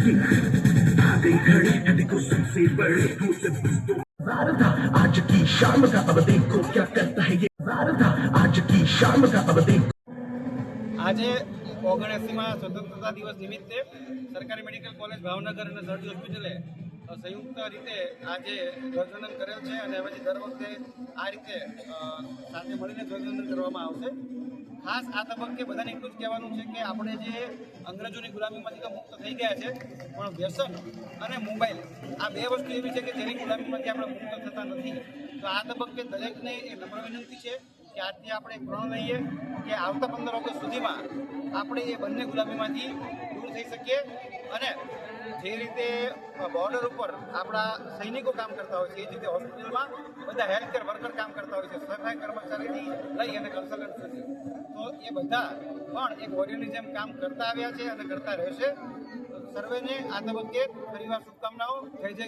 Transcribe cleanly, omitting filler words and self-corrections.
आ गई घड़ी है देखो सबसे बड़ी मुझसे था आज की शाम का, अब देखो क्या करता है ये था आज की शाम का, अब देखो। આજે 79માં સ્વતંત્રતા દિવસ નિમિત્તે સરકારી મેડિકલ કોલેજ ભાવનગર અને સર્જી હોસ્પિટલે સંયુક્ત રીતે આજે ધ્વજવંદન કરેલ છે અને પછી દર વખતે આ રીતે સાથે મળીને ધ્વજવંદન કરવામાં આવશે। ખાસ આ તબક્કે બધાને એટલું જ કહેવાનું છે કે આપણે જે અંગ્રેજોની ગુલામીમાંથી તો મુક્ત થઈ ગયા છે, પણ વ્યસન અને મોબાઈલ આ બે વસ્તુ એવી છે કે જેની ગુલામીમાંથી આપણે મુક્ત થતા નથી। તો આ તબક્કે દરેકને એ નમ્ર વિનંતી છે કે આજથી આપણે પ્રણ લઈએ કે આવતા 15 ઓગસ્ટ સુધીમાં આપણે એ બંને ગુલામીમાંથી દૂર થઈ શકીએ અને જે રીતે બોર્ડર ઉપર આપણા સૈનિકો કામ કરતા હોય છે એ જ રીતે હોસ્પિટલમાં બધા હેલ્થકેર વર્કર કામ કરતા હોય છે, સફાઈ કર્મચારીથી લઈ અને કન્સલ્ટન્ટ સુધી, તો એ બધા પણ એક વોરિયરની જેમ કામ કરતા આવ્યા છે અને કરતા રહેશે। સર્વેને આ તબક્કે ફરીવાર શુભકામનાઓ। જય જય